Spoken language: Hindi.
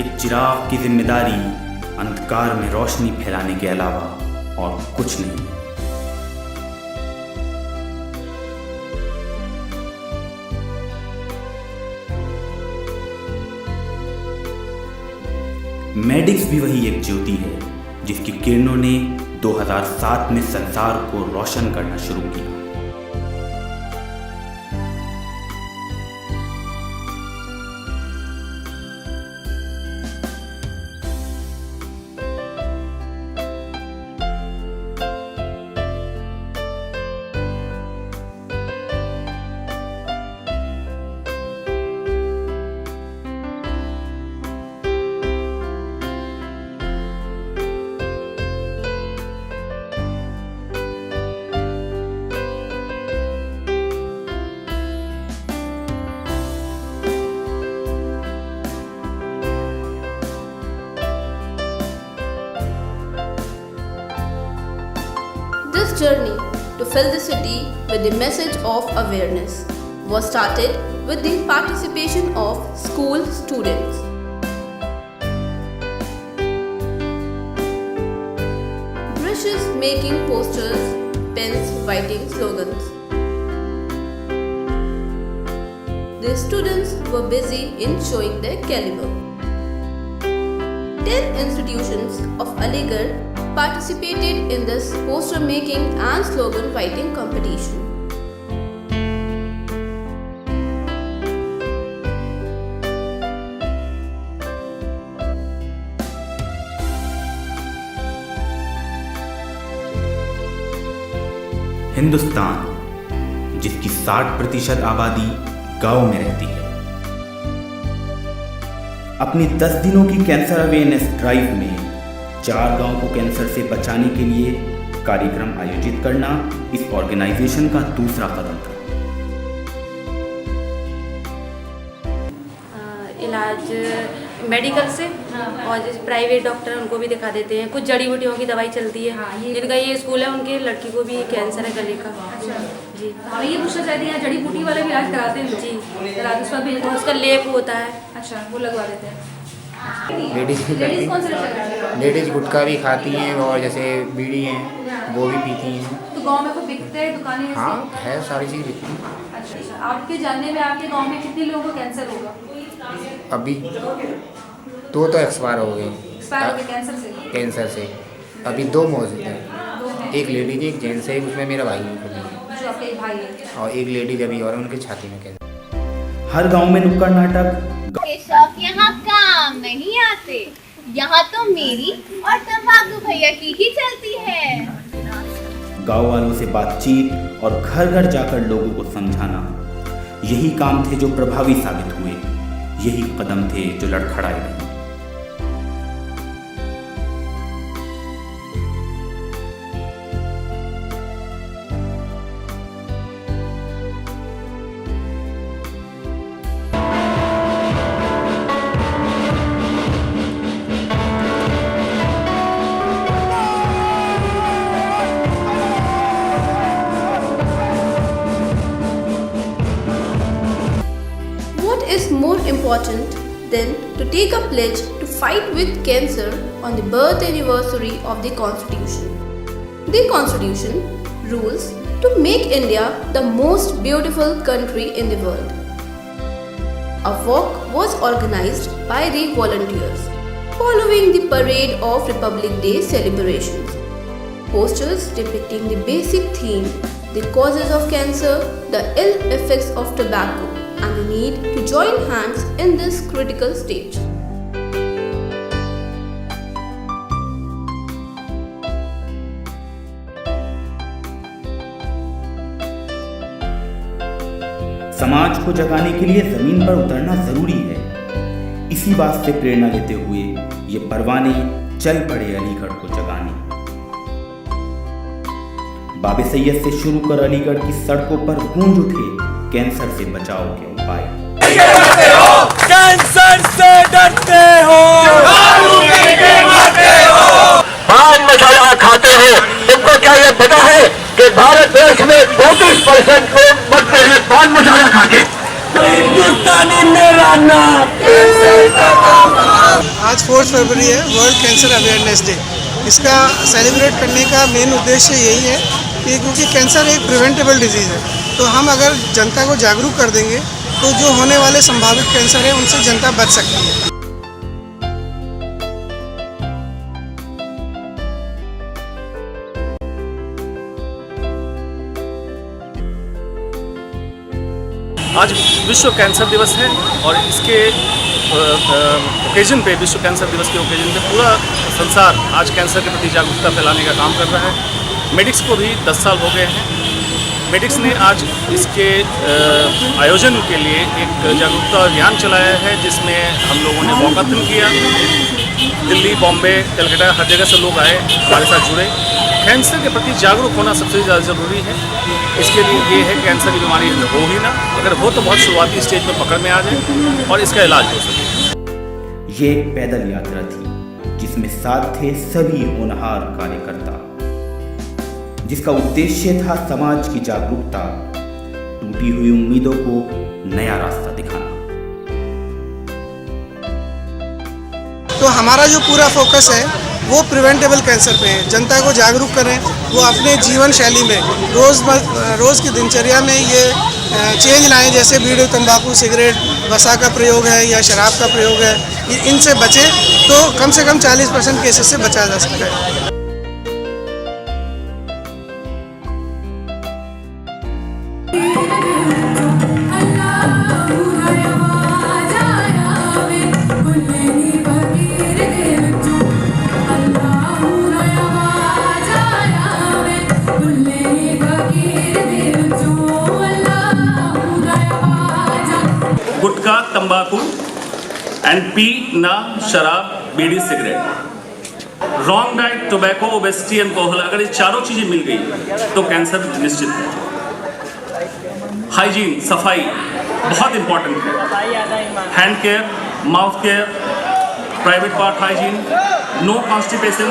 एक चिराग की जिम्मेदारी अंधकार में रोशनी फैलाने के अलावा और कुछ नहीं। मेडिक्स भी वही एक ज्योति है जिसकी किरणों ने 2007 में संसार को रोशन करना शुरू किया। This journey to fill the city with the message of awareness was started with the participation of school students. Brushes making posters, pens writing slogans. The students were busy in showing their caliber. 10 institutions of Aligarh participated in this poster making and slogan writing competition. Hindustan, जिसकी 60% आबादी गांव में रहती है, अपनी 10 दिनों की कैंसर अवेयरनेस ड्राइव में 4 गांव को कैंसर से बचाने के लिए कार्यक्रम आयोजित करना इस ऑर्गेनाइजेशन का दूसरा कदम था। इलाज मेडिकल से और जैसे प्राइवेट डॉक्टर उनको भी दिखा देते हैं। कुछ जड़ी बूटियों की दवाई चलती है। जिनका ये स्कूल है उनके लड़की को भी कैंसर है गले का। जी, मैं ये पूछना चाहती हैं, जड़ी बूटी वाले भी इलाज कराते हैं? जी, कराते उसका लेप होता है। अच्छा, वो लगवा देते हैं। लेडीज़ कौन से लगते? लेडीज़ गुटखा भी खाती हैं और जैसे बीड़ी हैं वो भी पीती हैं। तो गांव में कोई बिकते हैं दुकानें ऐसी? हाँ है, सारी चीज़ बिकती हैं। अच्छा, आपके जानने में आपके गांव में कितने लोगों को कैंसर होगा? अभी तो एक्सपायर हो गए एक्सपायर हो गए कैंसर से? कैंसर से अभी 2 मौजूद हैं। एक लेडी थी, एक जेंट्स है, उसमें मेरा भाई है जो आपके भाई है, और एक लेडी अभी और उनके छाती में कैंसर। हर गांव में नुक्कड़ नाटक। के शौक यहाँ काम नहीं आते, यहाँ तो मेरी और तंबाकू भैया की ही चलती है। गांव वालों से बातचीत और घर घर जाकर लोगों को समझाना, यही काम थे जो प्रभावी साबित हुए, यही कदम थे जो लड़खड़ाए गए। Is more important than to take a pledge to fight with cancer on the birth anniversary of the Constitution. The Constitution rules to make India the most beautiful country in the world. A walk was organized by the volunteers following the parade of Republic Day celebrations. Posters depicting the basic theme, the causes of cancer, the ill effects of tobacco, and the need to join hands in this critical stage. समाज को जगाने के लिए जमीन पर उतरना जरूरी है। इसी बात से प्रेरणा लेते हुए ये परवाने चल पड़े अलीगढ़ को जगाने। बाबे सैयद से शुरू कर अलीगढ़ की सड़कों पर गूंज उठे कैंसर से बचाव के उपाय। कैंसर से डरते हो, पान मसाला खाते हो। तुमको क्या ये पता है कि भारत देश में 34% लोग मरते हैं पान मसाला खा के? हिंदुस्तानी मेरा नाम। आज 4 फरवरी है, वर्ल्ड कैंसर अवेयरनेस डे। इसका सेलिब्रेट करने का मेन उद्देश्य यही है कि क्योंकि कैंसर एक प्रिवेंटेबल डिजीज़ है, तो हम अगर जनता को जागरूक कर देंगे तो जो होने वाले संभावित कैंसर है उनसे जनता बच सकती है। आज विश्व कैंसर दिवस है और इसके ओकेजन पे, विश्व कैंसर दिवस के ओकेजन पे पूरा संसार आज कैंसर के प्रति जागरूकता फैलाने का काम कर रहा है। मेडिक्स को भी 10 साल हो गए हैं। मेडिक्स ने आज इसके आयोजन के लिए एक जागरूकता अभियान चलाया है, जिसमें हम लोगों ने वॉकअथन किया। दिल्ली, बॉम्बे, कलकत्ता, हर जगह से लोग आए, हमारे साथ जुड़े। कैंसर के प्रति जागरूक होना सबसे ज़्यादा ज़रूरी है। इसके लिए ये है कि कैंसर की बीमारी हो ही ना, अगर हो तो बहुत शुरुआती स्टेज में पकड़ में आ जाए और इसका इलाज हो सके। ये एक पैदल यात्रा थी जिसमें साथ थे सभी होनहार कार्यकर्ता, जिसका उद्देश्य था समाज की जागरूकता, टूटी हुई उम्मीदों को नया रास्ता दिखाना। तो हमारा जो पूरा फोकस है वो प्रिवेंटेबल कैंसर पे है। जनता को जागरूक करें, वो अपने जीवन शैली में रोज़ की दिनचर्या में ये चेंज लाएं, जैसे बीड़ी, तंबाकू, सिगरेट, वसा का प्रयोग है या शराब का प्रयोग है, इनसे बचें तो कम से कम 40% केसेस से बचा जा सकता है। गुटखा, तंबाकू एंड पी ना शराब, बीड़ी, cigarette, wrong diet, tobacco, obesity, alcohol, अगर ये चारों चीज़ें मिल गई तो कैंसर निश्चित है। हाइजीन, सफाई बहुत इंपॉर्टेंट है। Hand care, mouth care, private part hygiene, no constipation,